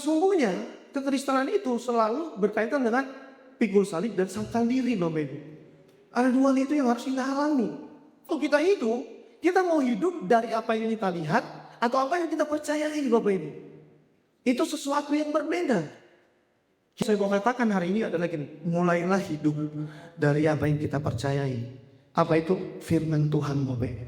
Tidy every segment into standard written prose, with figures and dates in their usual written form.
Sungguhnya kekristenan itu selalu berkaitan dengan pikul salib dan sangkal diri, Bapak Ibu. Ada dua itu yang harus kita alami. Kalau kita hidup, kita mau hidup dari apa yang kita lihat atau apa yang kita percayai, Bapak Ibu. Itu sesuatu yang berbeda. Saya mau katakan hari ini adalah gini, mulailah hidup dari apa yang kita percayai. Apa itu? Firman Tuhan, Bapak Ibu.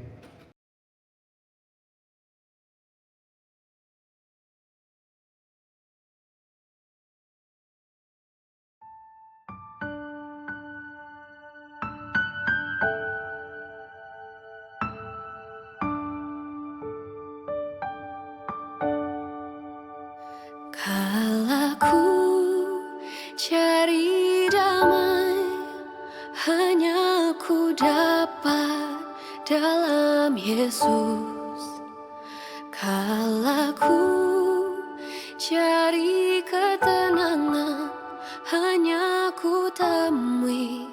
Kalaku cari damai, hanya ku dapat dalam Yesus. Kalaku cari ketenangan, hanya ku temui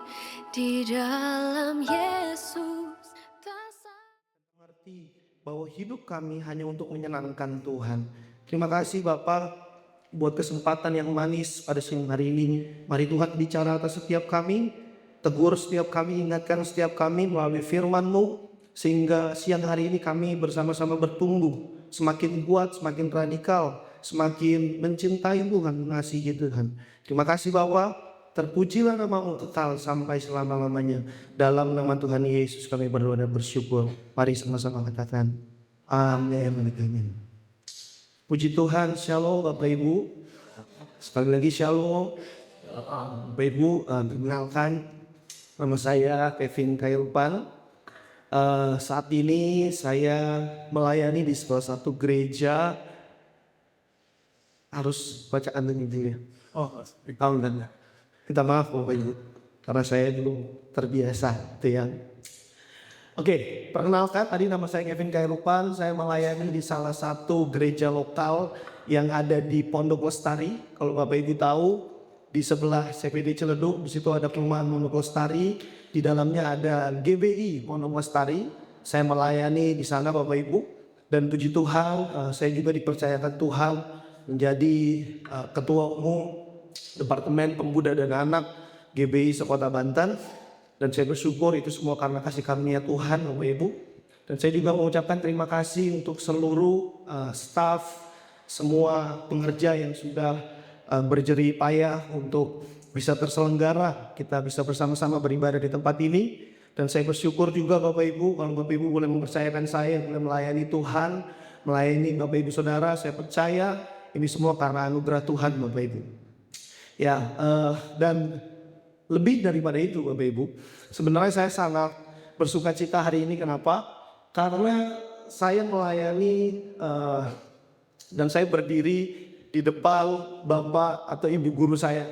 di dalam Yesus. Mengerti bahwa hidup kami hanya untuk menyenangkan Tuhan. Terima kasih Bapak buat kesempatan yang manis pada siang hari ini. Mari Tuhan bicara atas setiap kami, tegur setiap kami, ingatkan setiap kami melalui firman-Mu, sehingga siang hari ini kami bersama-sama bertumbuh, semakin kuat, semakin radikal, semakin mencintai Tuhan, mengasihi Tuhan. Terima kasih Bapak, terpujilah nama-Mu kekal sampai selama-lamanya. Dalam nama Tuhan Yesus kami berdoa dan bersyukur. Mari sama-sama katakan amin. Puji Tuhan, shalom Bapak Ibu. Sekali lagi shalom. Bapak Ibu, perkenalkan nama saya Kevin Kairupan. Saat ini saya melayani di salah satu gereja. Harus bacaan ini ya. Tahun. Kita maaf Bapak Ibu, karena saya dulu terbiasa gitu ya. Oke, perkenalkan tadi nama saya Kevin Kairupan, saya melayani di salah satu gereja lokal yang ada di Pondok Lestari. Kalau Bapak Ibu tahu, di sebelah CPD Ciledug, di situ ada perumahan Pondok Lestari, di dalamnya ada GBI Pondok Lestari. Saya melayani di sana Bapak Ibu, dan puji Tuhan, saya juga dipercayakan Tuhan menjadi Ketua Umum Departemen Pemuda dan Anak GBI Sekota Banten. Dan saya bersyukur itu semua karena kasih karunia Tuhan Bapak Ibu. Dan saya juga mengucapkan terima kasih untuk seluruh staf, semua pengerja yang sudah berjerih payah untuk bisa terselenggara. Kita bisa bersama-sama beribadah di tempat ini. Dan saya bersyukur juga Bapak Ibu, kalau Bapak Ibu boleh mempercayakan saya, boleh melayani Tuhan, melayani Bapak Ibu Saudara. Saya percaya ini semua karena anugerah Tuhan Bapak Ibu. Ya, dan lebih daripada itu Bapak Ibu, sebenarnya saya sangat bersuka cita hari ini. Kenapa? Karena saya melayani dan saya berdiri di depan Bapak atau Ibu guru saya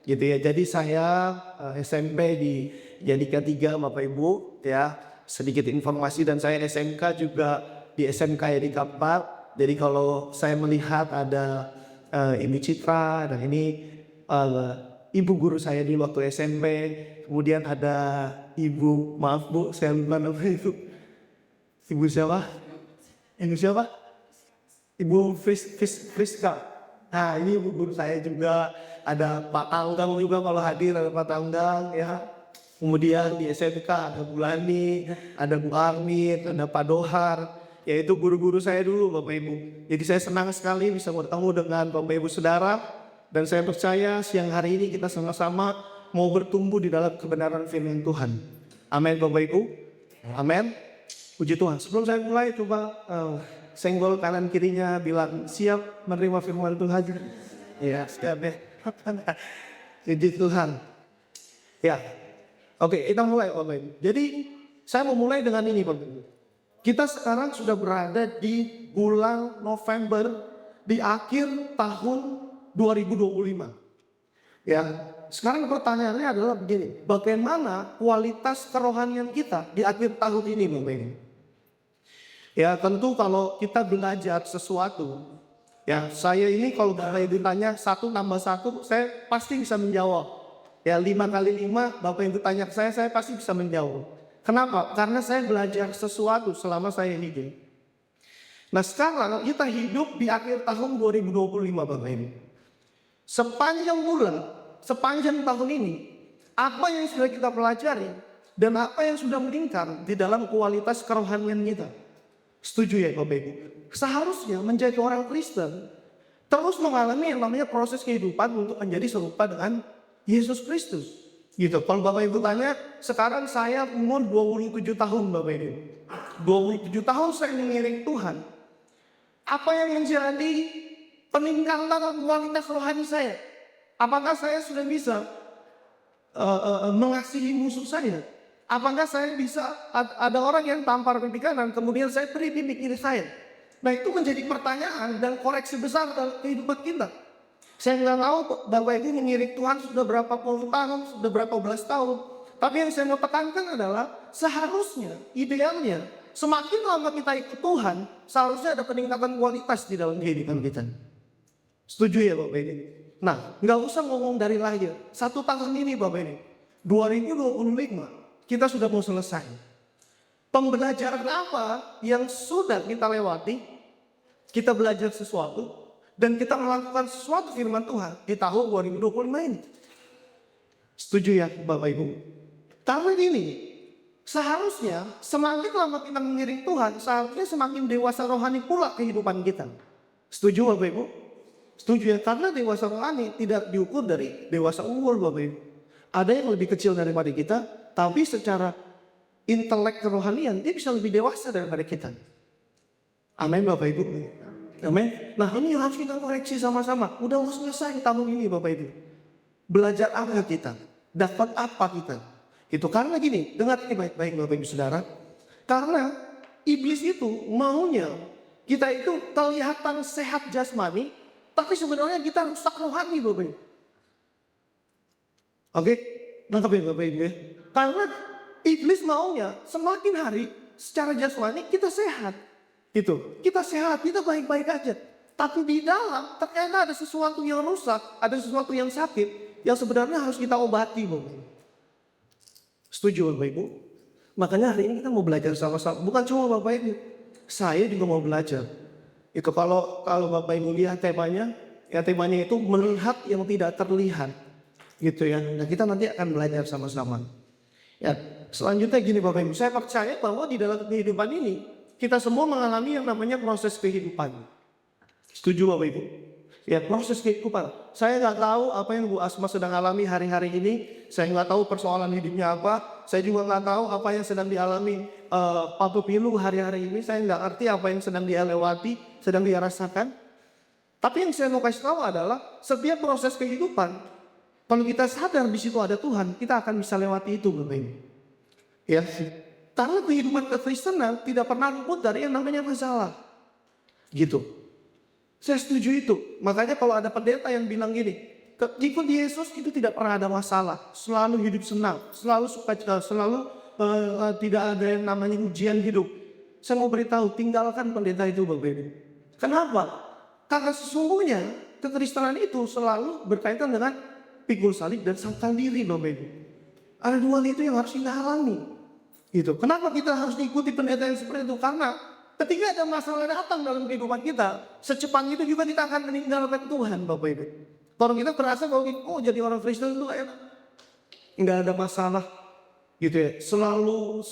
gitu ya. Jadi saya SMP di Jadika 3 Bapak Ibu ya. Sedikit informasi, dan saya SMK juga di SMK Jadika 4. Jadi kalau saya melihat ada Ibu Citra, dan ini ibu guru saya di waktu SMP, kemudian ada ibu, maaf Bu, saya lupa nama itu. Ibu siapa? Ibu siapa? Ibu Friska. Nah ini ibu guru saya juga, ada Pak Tanggang juga kalau hadir, ada Pak Tanggang ya. Kemudian di SMK ada Bu Lani, ada Bu Armit, ada Pak Dohar, yaitu guru-guru saya dulu Bapak Ibu. Jadi saya senang sekali bisa bertemu dengan Bapak Ibu Saudara. Dan saya percaya siang hari ini kita sama-sama mau bertumbuh di dalam kebenaran firman Tuhan. Amin Bapak Ibu. Amin. Puji Tuhan. Sebelum saya mulai, coba senggol kanan kirinya bilang siap menerima firman Tuhan. Ya, siap ya. Puji Tuhan. Ya. Oke, kita mulai Bapak Ibu. Jadi saya mau mulai dengan ini Bapak Ibu. Kita sekarang sudah berada di bulan November, di akhir tahun 2025. Ya, sekarang pertanyaannya adalah begini, bagaimana kualitas kerohanian kita di akhir tahun ini Bapak Ibu? Ya, tentu kalau kita belajar sesuatu, ya saya ini kalau Bapak Ibu tanya 1 tambah 1, saya pasti bisa menjawab. Ya 5 kali 5, Bapak Ibu tanya ke saya pasti bisa menjawab. Kenapa? Karena saya belajar sesuatu selama saya hidup. Nah sekarang kita hidup di akhir tahun 2025 Bapak Ibu. Sepanjang bulan, sepanjang tahun ini, apa yang sudah kita pelajari dan apa yang sudah meningkat di dalam kualitas kerohanian kita. Setuju ya Bapak Ibu? Seharusnya menjadi orang Kristen terus mengalami yang namanya proses kehidupan untuk menjadi serupa dengan Yesus Kristus. Gitu. Kalau Bapak Ibu tanya, sekarang saya umur 27 tahun Bapak Ibu. 27 tahun saya mengiring Tuhan. Apa yang menjadi peningkatan kualitas rohani saya? Apakah saya sudah bisa mengasihi musuh saya? Apakah saya bisa, ada orang yang tampar pipi kanan, kemudian saya beri pipi kiri saya? Nah itu menjadi pertanyaan dan koreksi besar dalam kehidupan kita. Saya nggak tahu Bapak Ibu mengiring Tuhan sudah berapa puluh tahun, sudah berapa belas tahun. Tapi yang saya mau tekankan adalah seharusnya, idealnya, semakin lama kita ikut Tuhan, seharusnya ada peningkatan kualitas di dalam kehidupan kita. Setuju ya Bapak Ibu? Nah, nggak usah ngomong dari lahir. 1 tahun ini Bapak Ibu, 2025, kita sudah mau selesai. Pembelajaran apa yang sudah kita lewati, kita belajar sesuatu, dan kita melakukan sesuatu firman Tuhan di tahun 2025 ini. Setuju ya Bapak Ibu? Tahun ini, seharusnya semakin lama kita mengiring Tuhan, seharusnya semakin dewasa rohani pula kehidupan kita. Setuju Bapak Ibu? Setuju ya? Karena dewasa rohani tidak diukur dari dewasa umur Bapak Ibu. Ada yang lebih kecil daripada kita, tapi secara intelek kerohanian dia bisa lebih dewasa daripada kita. Amin Bapak Ibu. Amin. Nah ini harus kita koreksi sama-sama. Udah selesai tahun ini Bapak Ibu. Belajar apa kita? Dapat apa kita? Itu karena gini, dengar ini baik-baik Bapak Ibu Saudara. Karena iblis itu maunya kita itu kelihatan sehat jasmani, tapi sebenarnya kita rusak rohani Bapak Ibu. Oke, nangkep ya Bapak Ibu ya. Karena iblis maunya semakin hari secara jasmani kita sehat. Gitu. Kita sehat, kita baik-baik aja. Tapi di dalam ternyata ada sesuatu yang rusak, ada sesuatu yang sakit yang sebenarnya harus kita obati Bapak Ibu. Setuju Bapak Ibu? Makanya hari ini kita mau belajar sama-sama. Bukan cuma Bapak Ibu, saya juga mau belajar. Itu kalau Bapak Ibu lihat temanya, ya temanya itu melihat yang tidak terlihat. Gitu ya. Nah kita nanti akan belajar sama-sama. Ya, selanjutnya gini Bapak Ibu, saya percaya bahwa di dalam kehidupan ini kita semua mengalami yang namanya proses kehidupan. Setuju Bapak Ibu? Ya, proses kehidupan. Saya nggak tahu apa yang Bu Asma sedang alami hari-hari ini. Saya nggak tahu persoalan hidupnya apa. Saya juga nggak tahu apa yang sedang dialami Pak Pilu hari-hari ini. Saya nggak ngerti apa yang sedang dia lewati, sedang dia rasakan. Tapi yang saya mau kasih tahu adalah setiap proses kehidupan, kalau kita sadar di situ ada Tuhan, kita akan bisa lewati itu Bapak Ibu. Ya, karena kehidupan kekristenan tidak pernah luput dari yang namanya masalah. Gitu. Saya setuju itu. Makanya kalau ada pendeta yang bilang gini, ikut Yesus itu tidak pernah ada masalah. Selalu hidup senang, selalu sukacita, selalu tidak ada yang namanya ujian hidup. Saya mau beritahu, tinggalkan pendeta itu Bapak Ibu. Kenapa? Karena sesungguhnya kekristenan itu selalu berkaitan dengan pikul salib dan sangkal diri Bapak Ibu. Ada dua itu yang harus kita alami. Gitu. Kenapa kita harus diikuti pendeta yang seperti itu? Karena ketika ada masalah datang dalam kehidupan kita, secepat itu juga kita akan meninggalkan Tuhan Bapak Ibu. Kalau kita berasa bahwa jadi orang Kristen itu enak, nggak ada masalah, gitu ya. Selalu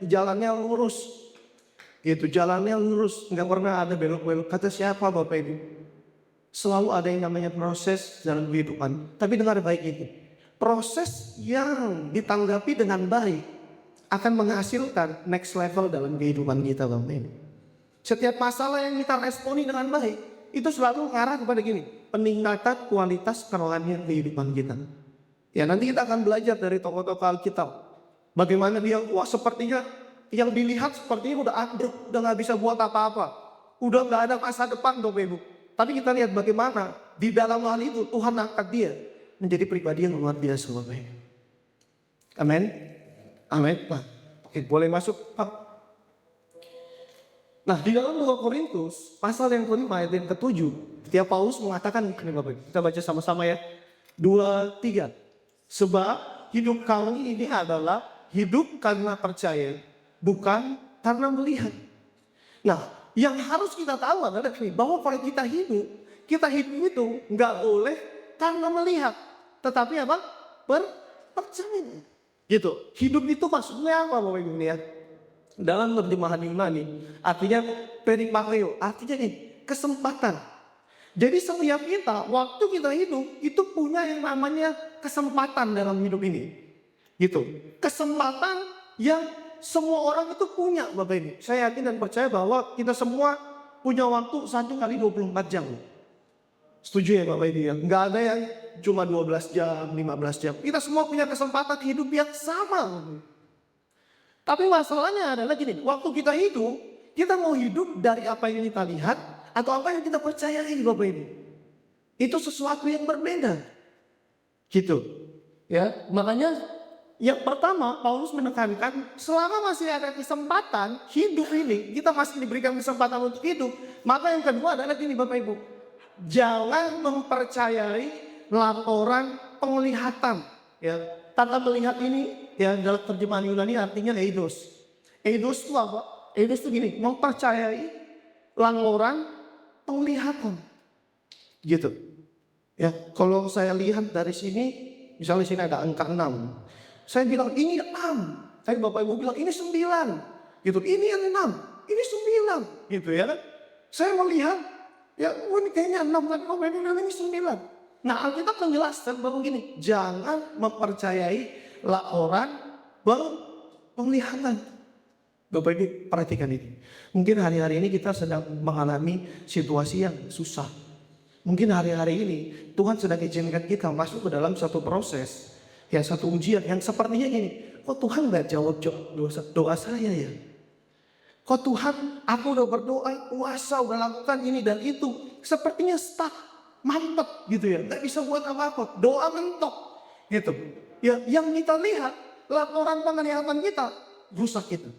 jalannya lurus, gitu. Jalannya lurus, nggak pernah ada belok-belok. Kata siapa Bapak Ibu? Selalu ada yang namanya proses dalam kehidupan. Tapi dengar baik itu, proses yang ditanggapi dengan baik akan menghasilkan next level dalam kehidupan kita Bapak Ibu. Setiap masalah yang kita responi dengan baik, itu selalu mengarah kepada gini, peningkatan kualitas kerohanian kehidupan kita. Ya nanti kita akan belajar dari tokoh-tokoh Alkitab. Bagaimana dia, wah sepertinya yang dilihat sepertinya udah ambruk, udah gak bisa buat apa-apa. Udah gak ada masa depan Bapak Ibu. Tapi kita lihat bagaimana di dalam hal itu Tuhan angkat dia menjadi pribadi yang luar biasa Bapak Ibu. Amin. Amin. Pak, boleh masuk Pak. Nah di dalam 2 Korintus pasal yang kelima ayat yang ke-7, ketika Paulus mengatakan ini Bapak Ibu, kita baca sama-sama ya. 2, 3. Sebab hidup kami ini adalah hidup karena percaya, bukan karena melihat. Nah Yang harus kita tahu adalah ini, bahwa kalau kita hidup itu nggak boleh karena melihat, tetapi apa? Percaya. Gitu. Hidup itu maksudnya apa Bapak Ibu ya? Dalam terjemahan Yunani, artinya perimakeo, artinya ini kesempatan. Jadi setiap kita, waktu kita hidup, itu punya yang namanya kesempatan dalam hidup ini. Gitu. Kesempatan yang semua orang itu punya Bapak Ibu. Saya yakin dan percaya bahwa kita semua punya waktu 1 kali 24 jam. Setuju ya Bapak Ibu ya? Nggak ada yang cuma 12 jam, 15 jam. Kita semua punya kesempatan hidup yang sama. Tapi masalahnya adalah gini, waktu kita hidup, kita mau hidup dari apa yang kita lihat atau apa yang kita percayai Bapak Ibu. Itu sesuatu yang berbeda. Gitu. Ya, makanya yang pertama Paulus menekankan selama masih ada kesempatan hidup ini, kita masih diberikan kesempatan untuk hidup, maka yang kedua adalah gini Bapak Ibu. Jangan mempercayai laporan penglihatan. Ya, kata melihat ini ya dalam terjemahan Yunani artinya eidos. Eidos itu apa? Eidos itu gini, mempercayai laporan penglihatan. Gitu. Ya, kalau saya lihat dari sini, misalnya sini ada angka 6. Saya bilang ini 6. Tapi Bapak Ibu bilang ini 9. Gitu. Ini yang 6. Ini 9. Gitu ya kan. Saya melihat ya ini kayaknya 6 tapi Bapak Ibu bilang ini 9. Nah Alkitab menjelaskan bahwa gini, jangan mempercayai laporan baru penglihatan. Bapak Ibu perhatikan ini. Mungkin hari-hari ini kita sedang mengalami situasi yang susah. Mungkin hari-hari ini Tuhan sedang izinkan kita masuk ke dalam satu proses. Ya satu ujian yang sepertinya gini. Kok Tuhan gak jawab doa saya ya? Kok Tuhan aku udah berdoa, puasa, udah lakukan ini dan itu. Sepertinya stuck. Mampet gitu ya, nggak bisa buat apa-apa, doa mentok gitu. Ya, yang kita lihat laporan penglihatan kita rusak gitu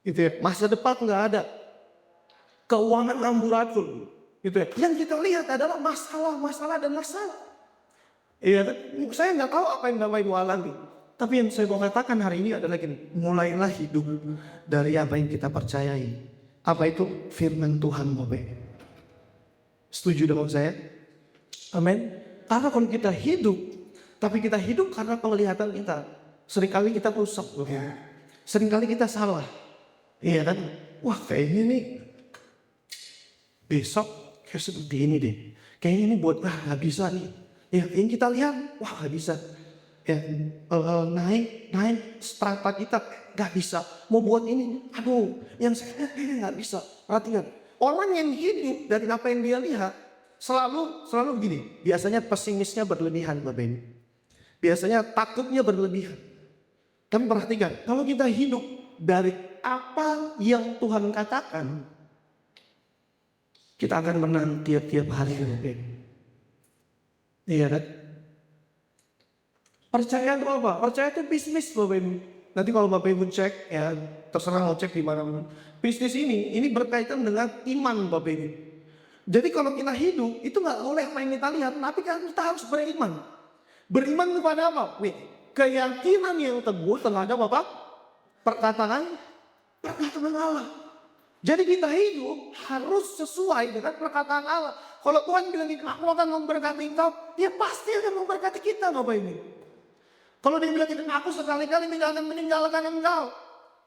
ya. Masa depan nggak ada, keuangan amburadul gitu ya. Yang kita lihat adalah masalah dan masalah. Iya, saya nggak tahu apa yang Bapak Ibu alami, tapi yang saya mau katakan hari ini adalah gini, mulailah hidup dari apa yang kita percayai. Apa itu firman Tuhan Bapak Ibu? Setuju dengan saya? Amin. Karena kalau kita hidup, tapi kita hidup karena penglihatan kita, seringkali kita rusak. Seringkali kita salah. Iya kan? Wah kayaknya nih, besok kayak seperti ini deh. Kayaknya ini buat, nggak bisa nih. Ya, yang kita lihat, wah nggak bisa. Ya, naik strata kita, nggak bisa. Mau buat ini, aduh, yang saya kayaknya nggak bisa. Perhatikan. Orang yang hidup dari apa yang dia lihat selalu begini. Biasanya pesimisnya berlebihan Bapak Ibu. Biasanya takutnya berlebihan. Tapi perhatikan, kalau kita hidup dari apa yang Tuhan katakan, kita akan menang tiap-tiap hari Bapak Ibu. Iya kan? Percaya itu apa? Percaya itu bisnis Bapak Ibu. Nanti kalau Bapak Ibu cek, ya terserah mau cek di mana. Bisnis ini berkaitan dengan iman Bapak Ibu. Jadi kalau kita hidup, itu nggak boleh apa yang kita lihat, tapi kita harus beriman. Beriman kepada apa? Keyakinan yang teguh terhadap apa? Perkataan Allah. Jadi kita hidup harus sesuai dengan perkataan Allah. Kalau Tuhan bilang aku akan memberkati engkau, dia pasti akan memberkati kita Bapak Ibu. Kalau dia bilang aku sekali-kali tidak akan meninggalkan engkau,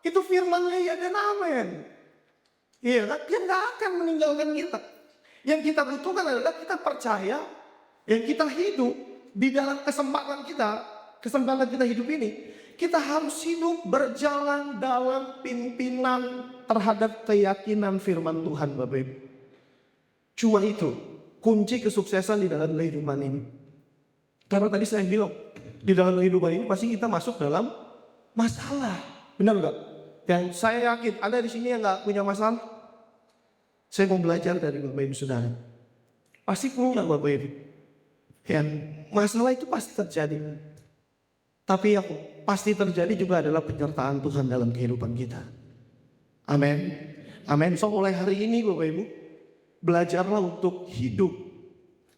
itu firman-Nya ya dan amin. Iya kan? Dia nggak akan meninggalkan kita. Yang kita butuhkan adalah kita percaya, yang kita hidup di dalam kesempatan kita hidup ini, kita harus hidup berjalan dalam pimpinan terhadap keyakinan firman Tuhan Bapak Ibu. Cuma itu kunci kesuksesan di dalam kehidupan ini. Karena tadi saya bilang, di dalam kehidupan ini pasti kita masuk dalam masalah. Benar nggak? Dan saya yakin ada di sini yang nggak punya masalah. Saya mau belajar dari Bapak Ibu Saudara. Pasti punya Bapak Ibu. Dan masalah itu pasti terjadi. Tapi yang pasti terjadi juga adalah penyertaan Tuhan dalam kehidupan kita. Amin. Amin. So mulai hari ini Bapak Ibu, belajarlah untuk hidup.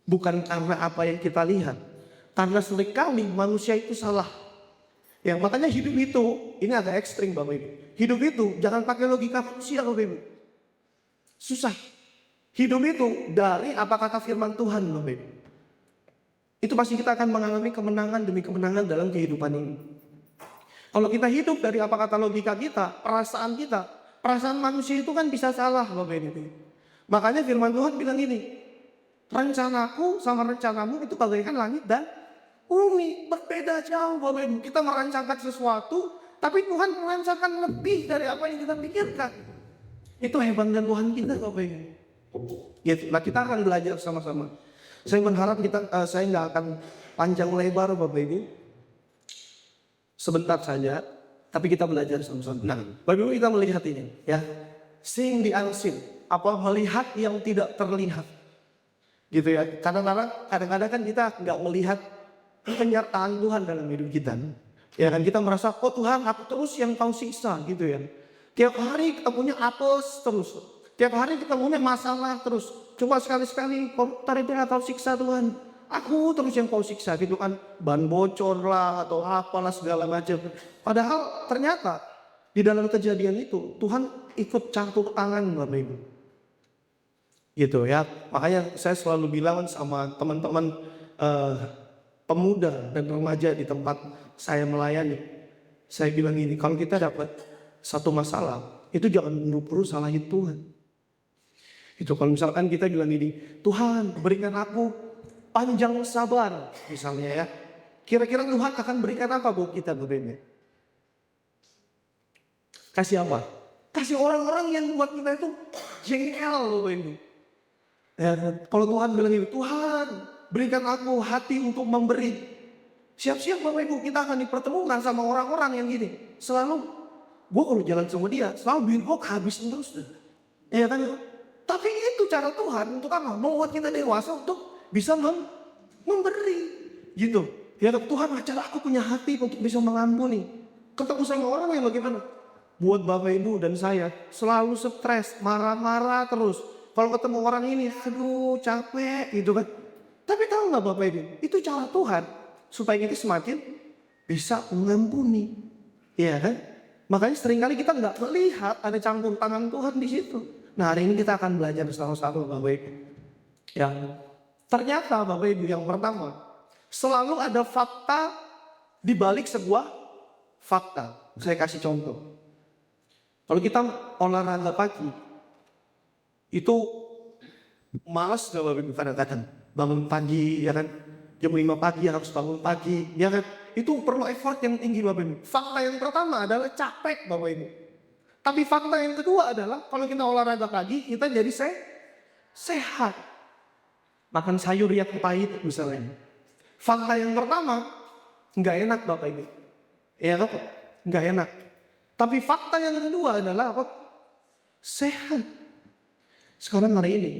Bukan karena apa yang kita lihat. Karena seringkali manusia itu salah. Ya, makanya hidup itu, ini agak ekstrim Bapak Ibu. Hidup itu jangan pakai logika manusia Bapak Ibu. Susah. Hidup itu dari apa kata firman Tuhan, Bapak Ibu. Itu pasti kita akan mengalami kemenangan demi kemenangan dalam kehidupan ini. Kalau kita hidup dari apa kata logika kita, perasaan manusia itu kan bisa salah, Bapak Ibu. Makanya firman Tuhan bilang ini, rencanaku sama rencanamu itu bagaikan langit dan bumi. Berbeda jauh, Bapak Ibu. Kita merancangkan sesuatu, tapi Tuhan merancangkan lebih dari apa yang kita pikirkan. Itu hebatnya Tuhan kita, Bapak Ibu. Gitu. Nah, kita akan belajar sama-sama. Saya berharap saya nggak akan panjang lebar, Bapak Ibu. Sebentar saja, tapi kita belajar sama-sama. Nah, Bapak Ibu, kita melihat ini, ya. Seeing the unseen, apa melihat yang tidak terlihat. Gitu ya. Kadang-kadang kan kita nggak melihat penyertaan Tuhan dalam hidup kita. Ya kan, kita merasa, oh Tuhan, aku terus yang kau siksa, gitu ya. Tiap hari ketemunya apes terus. Tiap hari ketemunya masalah terus. Cuma sekali-sekali tarik atau siksa Tuhan. Aku terus yang kau siksa, gitu kan. Ban bocor lah atau apalah segala macam. Padahal ternyata di dalam kejadian itu Tuhan ikut campur tangan, Bapak Ibu. Gitu ya. Makanya saya selalu bilang sama teman-teman pemuda dan remaja di tempat saya melayani. Saya bilang ini, kalau kita dapat satu masalah, itu jangan buru-buru salahin Tuhan. Itu kalau misalkan kita bilang ini, Tuhan berikan aku panjang sabar, misalnya ya. Kira-kira Tuhan akan berikan apa buat kita, Bapak Ibu? Kasih apa? Kasih orang-orang yang buat kita itu jengkel, Bapak Ibu. Ya, kalau Tuhan bilang ini, Tuhan berikan aku hati untuk memberi. Siap-siap Bapak Ibu, kita akan dipertemukan sama orang-orang yang gini. Selalu, gue kalau jalan sama dia, selalu duit gue habisin terus. Ya kan? Tapi itu cara Tuhan untuk apa? Membuat kita dewasa untuk bisa memberi. Gitu. Ya Tuhan, ajar aku punya hati untuk bisa mengampuni. Ketemu sama orang yang bagaimana? Buat Bapak Ibu dan saya selalu stres, marah-marah terus. Kalau ketemu orang ini, aduh capek gitu kan. Tapi tahu nggak Bapak Ibu? Itu cara Tuhan supaya kita semakin bisa mengampuni. Iya kan? Makanya seringkali kita nggak melihat ada campur tangan Tuhan di situ. Nah, hari ini kita akan belajar sama-sama, Bapak Ibu. Yang ternyata Bapak Ibu, yang pertama, selalu ada fakta di balik sebuah fakta. Saya kasih contoh. Kalau kita olahraga pagi, itu malas gak Bapak Ibu kadang-kadang. Bangun pagi, ya kan? Jam 5 pagi harus bangun pagi, ya kan? Itu perlu effort yang tinggi, Bapak Ibu. Fakta yang pertama adalah capek, Bapak Ibu. Tapi fakta yang kedua adalah kalau kita olahraga pagi, kita jadi sehat. Makan sayur yang pahit misalnya. Fakta yang pertama, nggak enak Bapak Ibu. Ya kan? Nggak enak. Tapi fakta yang kedua adalah apa? Sehat. Sekarang hari ini,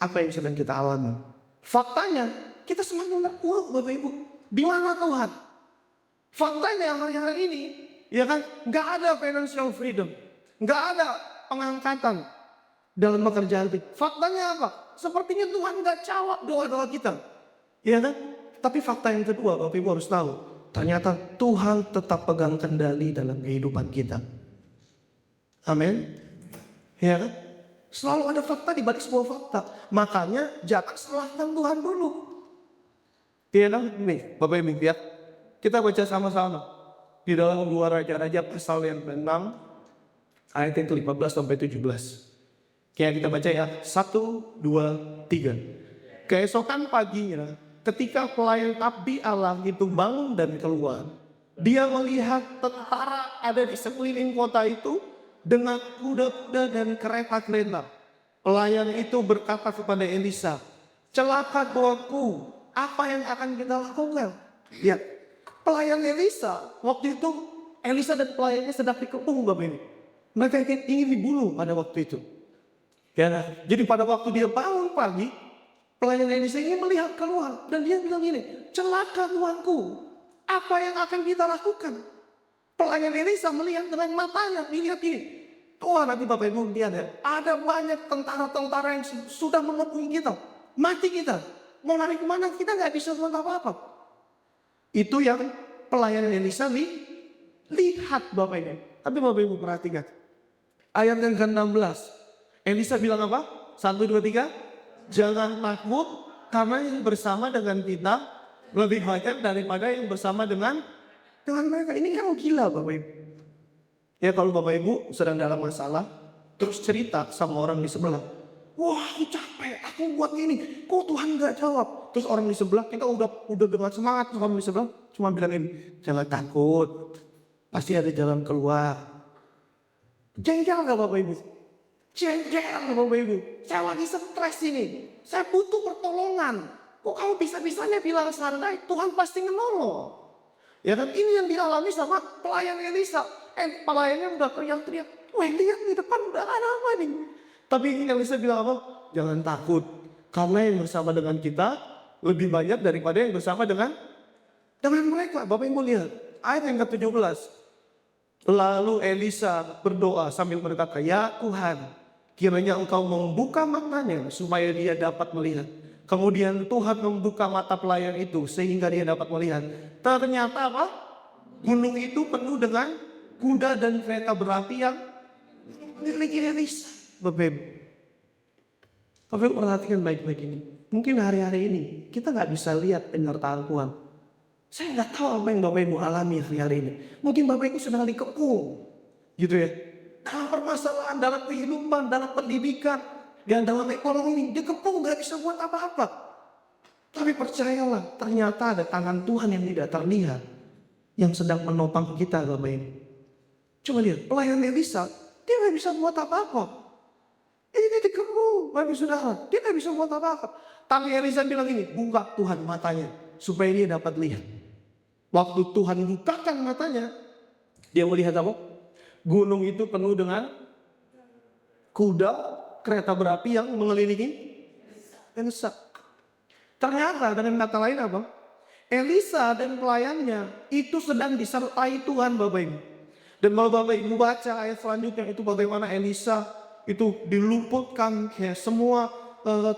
apa yang sedang kita alami? Faktanya, kita semakin kuat Bapak Ibu. Di mana Tuhan? Faktanya hari-hari ini, ya kan? Nggak ada financial freedom. Nggak ada pengangkatan dalam pekerjaan kita. Faktanya apa? Sepertinya Tuhan nggak jawab doa-doa kita. Ya kan? Tapi fakta yang kedua, Bapak Ibu harus tahu. Ternyata Tuhan tetap pegang kendali dalam kehidupan kita. Amin. Ya kan? Selalu ada fakta di balik sebuah fakta. Makanya jangan salahkan Tuhan dulu. Ya kan? Nih, Bapak Ibu lihat. Kita baca sama-sama. Di dalam 2 Raja-Raja pasal yang ke-6. Ayat yang ke-15 sampai 17. Kayak kita baca ya, 1, 2, 3. Keesokan paginya, ketika pelayan abdi Allah itu bangun dan keluar, dia melihat tentara ada di sekeliling kota itu dengan kuda-kuda dan kereta-kereta. Pelayan itu berkata kepada Elisa, celaka tuanku, apa yang akan kita lakukan? Ya, pelayan Elisa, waktu itu Elisa dan pelayannya sedang dikepung, Bapak ini. Mereka ingin dibunuh pada waktu itu. Ya, jadi pada waktu dia bangun pagi, pelayan Elisa ini melihat keluar dan dia bilang ini, celaka tuanku, apa yang akan kita lakukan? Pelayan Elisa melihat dengan matanya, melihat ini. Tuhan, nanti Bapak Ibu lihat ya, ada banyak tentara-tentara yang sudah mengepung kita, mati kita, mau lari kemana kita nggak bisa melakukan apa-apa. Itu yang pelayan Elisa lihat Bapak ini. Tapi Bapak Ibu perhatikan, ayat yang ke-16. Elisa bilang apa? 1, 2, 3. Jangan takut karena yang bersama dengan kita lebih banyak daripada yang bersama dengan mereka. Ini kan gila Bapak Ibu. Ya kalau Bapak Ibu sedang dalam masalah, terus cerita sama orang di sebelah. Wah aku capek, aku buat ini, kok Tuhan gak jawab? Terus orang di sebelah, kita udah dengan semangat. Terus orang di sebelah cuma bilang ini, jangan takut, pasti ada jalan keluar. Jengkel gak Bapak Ibu? Jengkel gak Bapak Ibu? Saya lagi stres ini, saya butuh pertolongan. Kok kamu bisa-bisanya bilang santai, Tuhan pasti menolong. Ya kan ini yang dialami sama pelayan Elisa. Pelayannya udah teriak-teriak, wah lihat di depan udah ada apa nih. Tapi Elisa bilang apa? Jangan takut, karena yang bersama dengan kita lebih banyak daripada yang bersama dengan mereka. Bapak Ibu lihat ayat yang ke-17. Lalu Elisa berdoa sambil berkata, ya Tuhan, kiranya Engkau membuka matanya supaya dia dapat melihat. Kemudian Tuhan membuka mata pelayan itu sehingga dia dapat melihat. Ternyata apa? Gunung itu penuh dengan kuda dan kereta berapi yang memiliki Elisa. Bapak Ibu perhatikan baik-baik ini. Mungkin hari-hari ini kita nggak bisa lihat penyertaan Tuhan. Saya nggak tahu apa yang Bapak Ibu alami hari-hari ini. Mungkin Bapak Ibu sedang dikepung, gitu ya. Dalam permasalahan, dalam kehidupan, dalam pendidikan, dan dalam ekonomi, dikepung nggak bisa buat apa-apa. Tapi percayalah, ternyata ada tangan Tuhan yang tidak terlihat yang sedang menopang kita, Bapak Ibu. Coba lihat, pelayan Elisa, dia nggak bisa buat apa-apa. Ini dikepung, Bapak Saudara, dia nggak bisa buat apa-apa. Tapi Elisa bilang ini, buka Tuhan matanya supaya dia dapat lihat. Waktu Tuhan bukakan matanya, dia melihat apa? Gunung itu penuh dengan kuda, kereta berapi yang mengelilingi Elisa. Ternyata dengan kata lain apa? Elisa dan pelayannya itu sedang disertai Tuhan Bapak Ibu. Dan kalau Bapak Ibu baca ayat selanjutnya itu bagaimana Elisa itu diluputkan ya, semua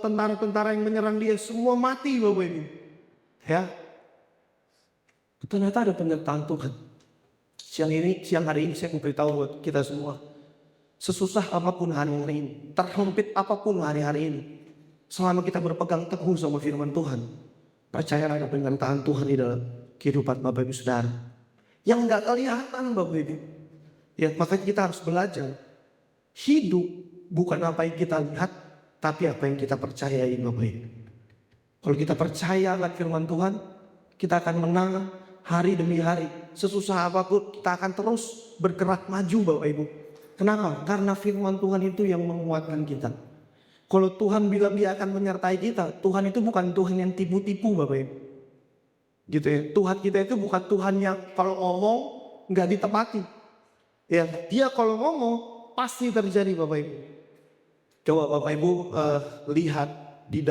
tentara-tentara yang menyerang dia semua mati Bapak Ibu. Ya. Ternyata ada penyertaan Tuhan. Siang hari ini saya memberitahu buat kita semua. Sesusah apapun hari-hari ini, terhimpit apapun hari-hari ini, selama kita berpegang teguh sama firman Tuhan, percayalah ada penyertaan Tuhan di dalam kehidupan Bapak Ibu Saudara. Yang nggak kelihatan Bapak Ibu. Ya, makanya kita harus belajar. Hidup bukan apa yang kita lihat, tapi apa yang kita percayai Bapak Ibu. Kalau kita percaya akan firman Tuhan, kita akan menang hari demi hari. Sesusah apapun kita akan terus bergerak maju Bapak Ibu. Kenapa? Karena firman Tuhan itu yang menguatkan kita. Kalau Tuhan bilang dia akan menyertai kita, Tuhan itu bukan Tuhan yang tipu-tipu Bapak Ibu. Gitu ya. Tuhan kita itu bukan Tuhan yang kalau ngomong nggak ditepati. Ya, dia kalau ngomong pasti terjadi Bapak Ibu. Coba Bapak Ibu lihat di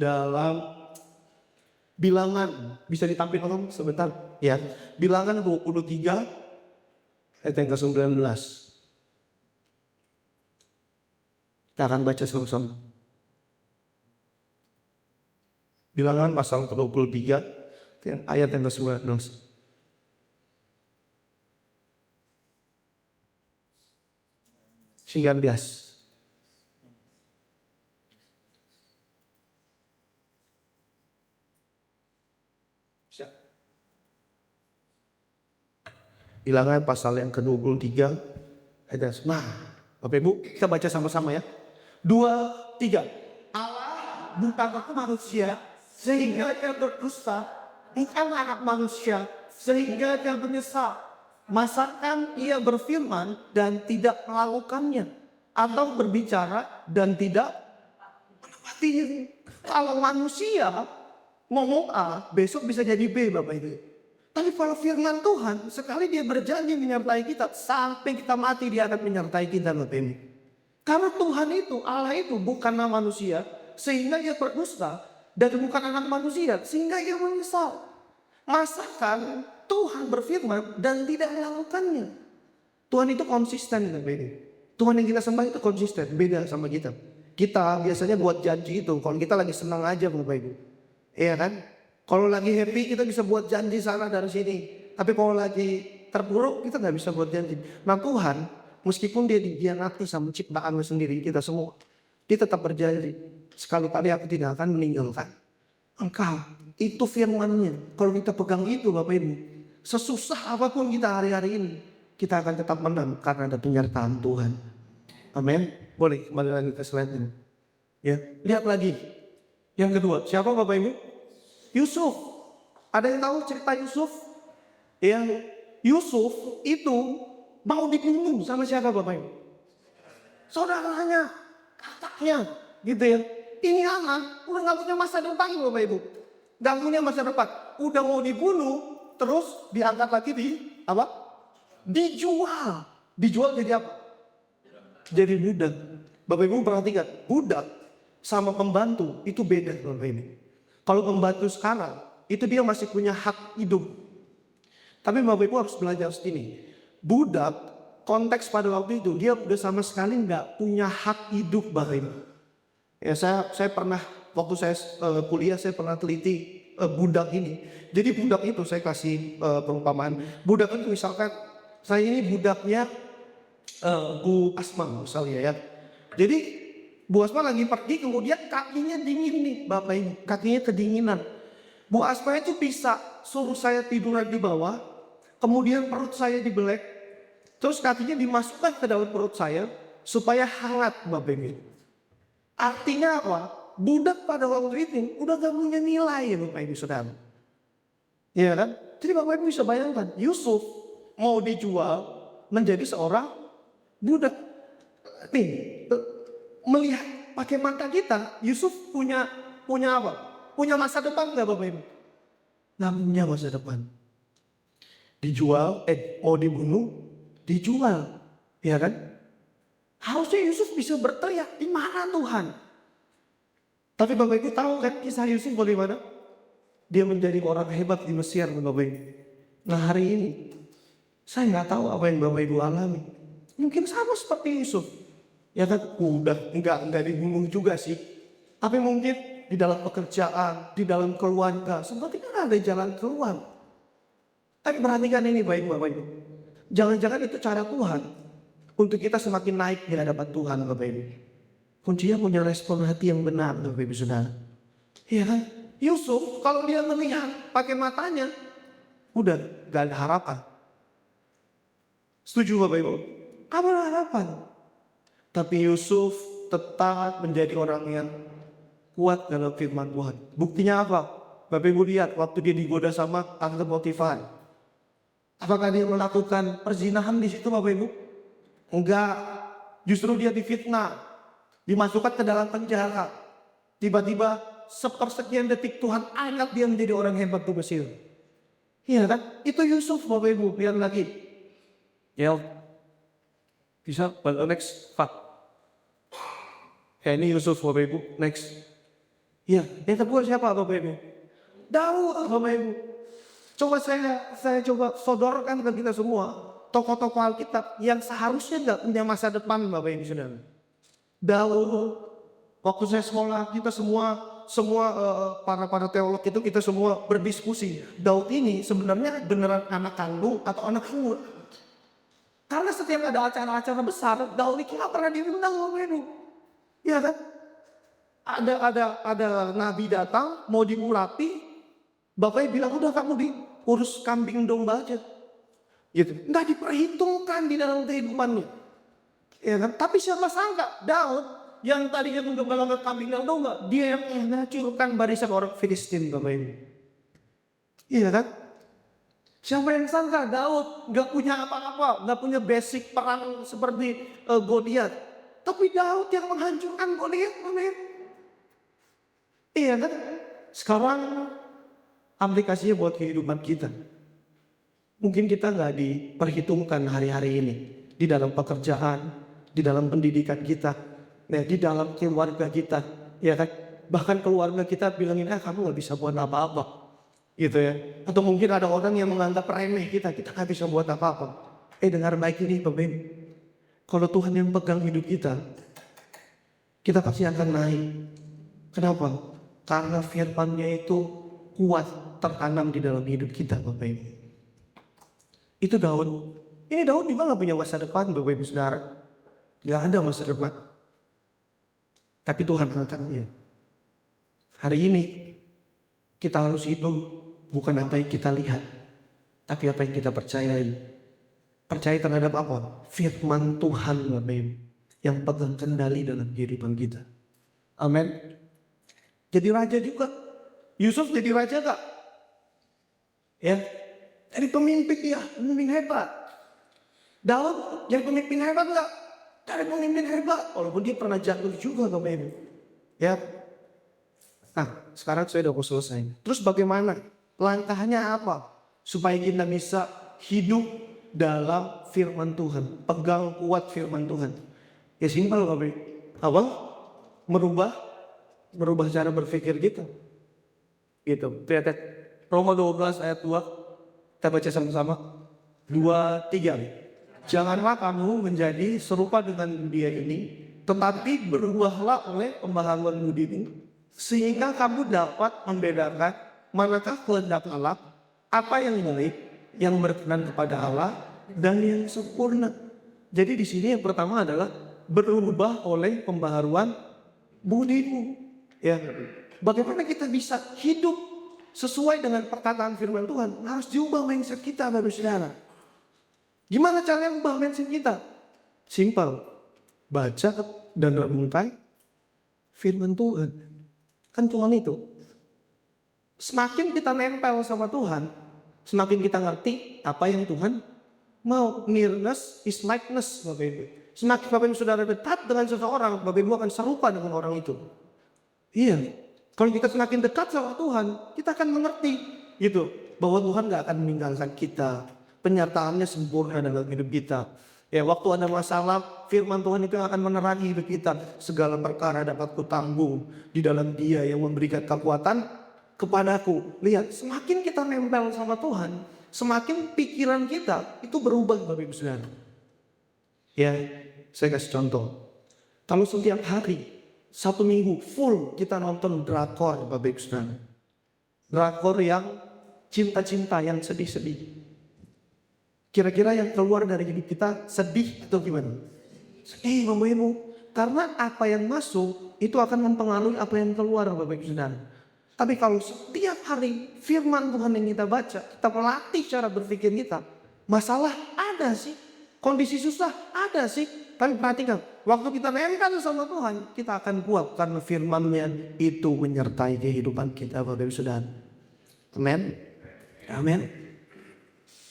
dalam Bilangan, bisa ditampilkan sebentar ya. Bilangan 23 ayat yang ke-19. Kita akan baca sama-sama. Bilangan pasal ke-23 ayat yang ke-19. Siap. Bilangan pasal yang ke-23 ayat 19. Nah, Bapak Ibu, kita baca sama-sama ya. 2, 3. Allah bukan manusia sehingga dia berdusta, bukan anak manusia sehingga dia menyesal. Masakan ia berfirman dan tidak melakukannya, atau berbicara dan tidak menepatinya. Kalau manusia ngomong A, besok bisa jadi B Bapak Ibu. Tapi kalau firman Tuhan, sekali dia berjanji menyertai kita, sampai kita mati dia akan menyertai kita Bapak Ibu. Karena Tuhan itu, Allah itu bukanlah manusia, sehingga ia berdusta, dan bukan anak manusia, sehingga ia menyesal. Masakan Tuhan berfirman dan tidak melakukannya. Tuhan itu konsisten Bapak Ibu. Tuhan yang kita sembah itu konsisten, beda sama kita. Kita biasanya buat janji itu, kalau kita lagi senang aja Bapak Ibu. Iya kan? Kalau lagi happy kita bisa buat janji sana dan sini. Tapi kalau lagi terpuruk, kita nggak bisa buat janji. Nah Tuhan, meskipun dia dikhianati sama ciptaannya sendiri, kita semua, dia tetap berjanji, sekali-kali aku tidak akan meninggalkan engkau. Itu firman-Nya. Kalau kita pegang itu Bapak Ibu, sesusah apapun kita hari-hari ini, kita akan tetap menang karena ada penyertaan Tuhan. Amin. Boleh kembali lagi ke slide-nya. Ya, lihat lagi. Yang kedua, siapa Bapak Ibu? Yusuf. Ada yang tahu cerita Yusuf? Yang Yusuf itu mau dibunuh sama siapa Bapak Ibu? Saudaranya, kakaknya, gitu ya. Ini anak udah nggak punya masa depan Bapak Ibu. Nggak punya masa depan. Udah mau dibunuh, terus diangkat lagi di apa? Dijual. Dijual jadi apa? Jadi budak. Bapak Ibu perhatikan, budak sama pembantu itu beda Bapak Ibu. Kalau pembantu sekarang, itu dia masih punya hak hidup. Tapi Bapak Ibu harus belajar sini. Budak, konteks pada waktu itu, dia udah sama sekali nggak punya hak hidup Bapak Ibu. Ya saya pernah, waktu saya kuliah, saya pernah teliti budak ini. Jadi budak itu saya kasih perumpamaan. Budak itu misalkan, saya ini budaknya Bu Asma misalnya ya. Jadi Bu Asma lagi pergi, kemudian kakinya dingin nih Bapak Ibu, kakinya kedinginan. Bu Asma itu bisa suruh saya tiduran di bawah, kemudian perut saya dibelek, terus kakinya dimasukkan ke dalam perut saya supaya hangat Bapak Ibu. Artinya apa? Budak pada waktu itu udah gak punya nilai ya Bapak Ibu Saudara. Iya kan? Jadi Bapak Ibu bisa bayangkan, Yusuf mau dijual menjadi seorang budak. Nih, melihat pakai mata kita, Yusuf punya apa? Punya masa depan nggak Bapak Ibu? Nggak punya masa depan. Dijual, mau dibunuh, dijual, ya kan? Harusnya Yusuf bisa berteriak, di mana Tuhan? Tapi Bapak Ibu tahu kan kisah Yusuf bagaimana? Dia menjadi orang hebat di Mesir Bapak Ibu. Nah hari ini, saya nggak tahu apa yang Bapak Ibu alami. Mungkin sama seperti Yusuf. Ya kan, udah enggak dibunuh juga sih. Tapi mungkin di dalam pekerjaan, di dalam keluarga, sepertinya ada jalan keluar. Tapi perhatikan ini baik Bapak Ibu. Jangan-jangan itu cara Tuhan untuk kita semakin naik di hadapan Tuhan Bapak Ibu. Kuncinya punya respon hati yang benar Bapak Ibu Saudara. Iya kan? Yusuf kalau dia melihat pakai matanya, udah gak ada harapan. Setuju Bapak Ibu? Kamu ada harapan. Tapi Yusuf tetap menjadi orang yang kuat dalam firman Tuhan. Buktinya apa? Bapak Ibu lihat waktu dia digoda sama tante Potifar. Apakah dia melakukan perzinahan di situ Bapak Ibu? Enggak. Justru dia difitnah. Dimasukkan ke dalam penjara. Tiba-tiba sepersekian detik Tuhan angkat dia menjadi orang hebat di Mesir. Iya kan? Itu Yusuf Bapak Ibu. Lihat lagi. Ya. Bisa next fact. Ya ini Yusuf Bapak Ibu, next. Ya, yang kedua siapa Bapak Ibu? Daud Bapak Ibu. Coba saya coba sodorkan ke kita semua tokoh-tokoh Alkitab yang seharusnya nggak punya masa depan Bapak Ibu Saudara. Daud, waktu saya sekolah kita semua para teolog itu kita semua berdiskusi. Daud ini sebenarnya beneran anak kandung atau anak anggur? Karena setiap ada acara-acara besar, Daud itu nggak pernah diundang Bapak Ibu. Iya kan? Ada nabi datang mau diurapi, bapaknya bilang udah kamu diurus kambing domba aja. Gitu. Nggak diperhitungkan di dalam kehidupannya. Ya kan? Tapi siapa sangka Daud yang tadinya menggembalakan kambing dan domba, dia yang menghancurkan barisan orang Filistin Bapak Ibu. Iya kan? Siapa yang sangka Daud nggak punya apa-apa, nggak punya basic perang seperti Goliat. Tapi Daud yang menghancurkan Goliat, amin. Iya kan? Sekarang aplikasinya buat kehidupan kita. Mungkin kita nggak diperhitungkan hari-hari ini di dalam pekerjaan, di dalam pendidikan kita, di dalam keluarga kita, ya kan? Bahkan keluarga kita bilangin, kamu nggak bisa buat apa-apa, gitu ya. Atau mungkin ada orang yang menganggap remeh kita nggak bisa buat apa-apa. Dengar baik ini, Bapak Ibu. Kalau Tuhan yang pegang hidup kita pasti akan naik. Kenapa? Karena firman-Nya itu kuat tertanam di dalam hidup kita, Bapak Ibu. Itu Daud. Ini Daud juga gak punya masa depan, Bapak Ibu Saudara. Gak ada masa depan. Tapi Tuhan mengatakannya. Hari ini kita harus hidup bukan apa yang kita lihat, tapi apa yang kita percayai. Percaya terhadap apa? Firman Tuhan, Bapak Ibu, yang pegang kendali dalam kehidupan kita. Amin. Jadi raja juga. Yusuf jadi raja gak? Ya, jadi pemimpin dia, pemimpin hebat. Daud jadi pemimpin hebat gak? Dari pemimpin hebat, walaupun dia pernah jatuh juga, Bapak Ibu. Ya. Nah, sekarang saya udah mau selesai. Terus bagaimana? Langkahnya apa? Supaya kita bisa hidup dalam firman Tuhan. Pegang kuat firman Tuhan. Ya simpel, Bapak Ibu. Apa? Merubah cara berpikir kita. Gitu. Lihat, Roma 12 ayat 2. Kita baca sama-sama. 2, 3. Janganlah kamu menjadi serupa dengan dunia ini, tetapi berubahlah oleh pembaharuan budimu, sehingga kamu dapat membedakan manakah kehendak Allah, apa yang baik, yang berkenan kepada Allah, dan yang sempurna. Jadi di sini yang pertama adalah berubah oleh pembaharuan budimu. Ya, bagaimana kita bisa hidup sesuai dengan perkataan firman Tuhan? Harus diubah mindset kita, Bapak Saudara. Gimana caranya ubah mindset kita? Simpel. Baca dan renungkan firman Tuhan. Kan Tuhan itu. Semakin kita nempel sama Tuhan, semakin kita ngerti apa yang Tuhan mau. Nearness is likeness, Bapak Ibu. Semakin Bapak Ibu Saudara dekat dengan seseorang, Bapak Ibu akan serupa dengan orang itu. Iya. Kalau kita semakin dekat sama Tuhan, kita akan mengerti gitu bahwa Tuhan gak akan meninggalkan kita. Penyertaannya sempurna dalam hidup kita. Ya, waktu ada masalah, firman Tuhan itu akan menerangi hidup kita. Segala perkara dapat kutanggung di dalam Dia yang memberikan kekuatan kepadaku. Lihat, semakin kita nempel sama Tuhan, semakin pikiran kita itu berubah, Bapak Ibu Saudara. Ya, saya kasih contoh. Kalau setiap hari, 1 minggu full kita nonton drakor, Bapak Ibu Saudara. Drakor yang cinta-cinta, yang sedih-sedih. Kira-kira yang keluar dari hidup kita sedih atau gimana? Sedih, Bapak Ibu. Karena apa yang masuk itu akan mempengaruhi apa yang keluar, Bapak Ibu Saudara. Tapi kalau setiap hari firman Tuhan yang kita baca, kita melatih cara berpikir kita. Masalah ada sih, kondisi susah ada sih. Tapi perhatikan, waktu kita nempel sama Tuhan, kita akan kuat karena firman-Nya itu menyertai kehidupan kita, Bapak Ibu Saudara. Amin. Amin.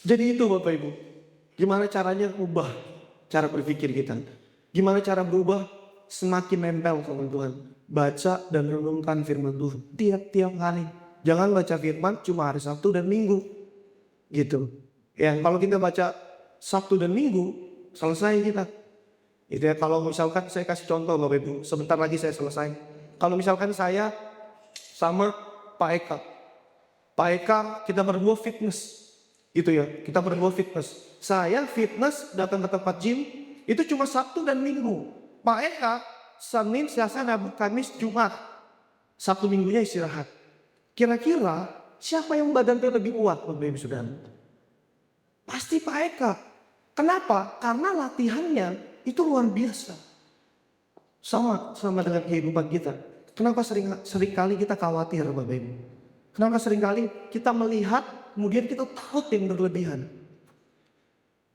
Jadi itu Bapak Ibu, gimana caranya ubah cara berpikir kita. Gimana cara berubah semakin nempel sama Tuhan. Baca dan renungkan firman Tuhan tiap-tiap hari. Jangan baca firman cuma hari Sabtu dan Minggu. Gitu. Ya, kalau kita baca Sabtu dan Minggu, selesai kita. Itu ya, kalau misalkan saya kasih contoh Bapak Ibu, sebentar lagi saya selesai. Kalau misalkan saya sama Pak Eka. Pak Eka kita berdua fitness. Itu ya, kita berdua fitness. Saya fitness datang ke tempat gym itu cuma Sabtu dan Minggu. Pak Eka Senin, Selasa, Rabu, Kamis, Jumat. Sabtu Minggunya istirahat. Kira-kira siapa yang badannya lebih kuat, Bapak Ibu Saudara? Pasti Pak Eka. Kenapa? Karena latihannya itu luar biasa. Sama dengan kehidupan kita. Kenapa seringkali kita khawatir, Bapak Ibu? Kenapa seringkali kita melihat kemudian kita takut yang berlebihan?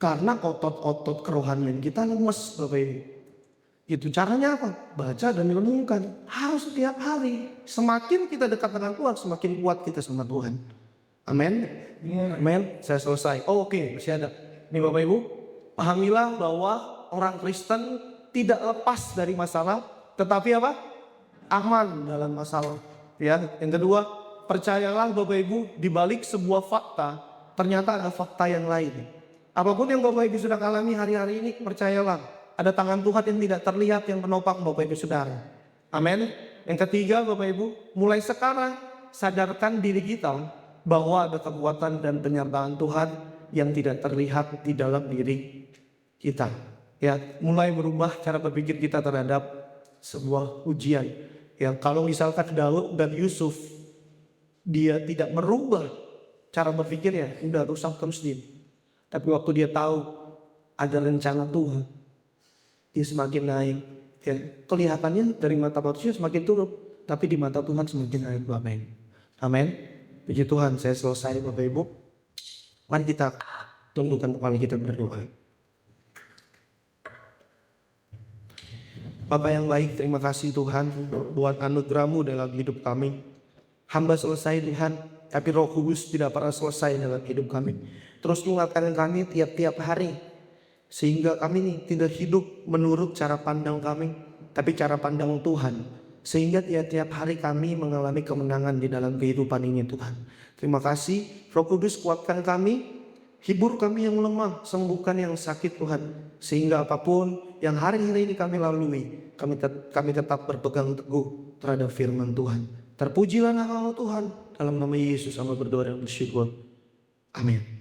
Karena otot-otot kerohanian kita lemes, Bapak Ibu. Itu caranya apa? Baca dan renungkan. Harus setiap hari. Semakin kita dekat dengan Tuhan, semakin kuat kita sama Tuhan. Amin. Amin. Saya selesai. Oke, masih ada. Nih Bapak Ibu, pahamilah bahwa orang Kristen tidak lepas dari masalah, tetapi apa? Aman dalam masalah. Ya, yang kedua, percayalah Bapak Ibu, di balik sebuah fakta, ternyata ada fakta yang lain. Apapun yang Bapak Ibu sudah alami hari-hari ini, percayalah, ada tangan Tuhan yang tidak terlihat yang menopang Bapak Ibu Saudara. Amin. Yang ketiga Bapak Ibu, mulai sekarang sadarkan diri kita bahwa ada kekuatan dan penyertaan Tuhan yang tidak terlihat di dalam diri kita. Ya, mulai berubah cara berpikir kita terhadap sebuah ujian. Ya, kalau misalkan Daud dan Yusuf dia tidak merubah cara berpikirnya, udah rusak terus dia. Tapi waktu dia tahu ada rencana Tuhan, dia semakin naik. Ya, kelihatannya dari mata manusia semakin turun, tapi di mata Tuhan semakin naik. Amin. Amin. Puji Tuhan, saya selesai Bapak Ibu. Mari kita tundukkan kepala kita berdoa. Bapak yang baik, terima kasih Tuhan buat anugerah-Mu dalam hidup kami. Hamba selesai Tuhan, tapi Roh Kudus tidak pernah selesai dalam hidup kami. Terus menguatkan kami tiap-tiap hari, sehingga kami ini tidak hidup menurut cara pandang kami, tapi cara pandang Tuhan. Sehingga tiap-tiap hari kami mengalami kemenangan di dalam kehidupan ini Tuhan. Terima kasih, Roh Kudus kuatkan kami, hibur kami yang lemah, sembuhkan yang sakit Tuhan. Sehingga apapun yang hari-hari ini kami lalui, kami tetap berpegang teguh terhadap firman Tuhan. Terpujilah nama Tuhan. Dalam nama Yesus kami berdoa dan bersyukur. Amin.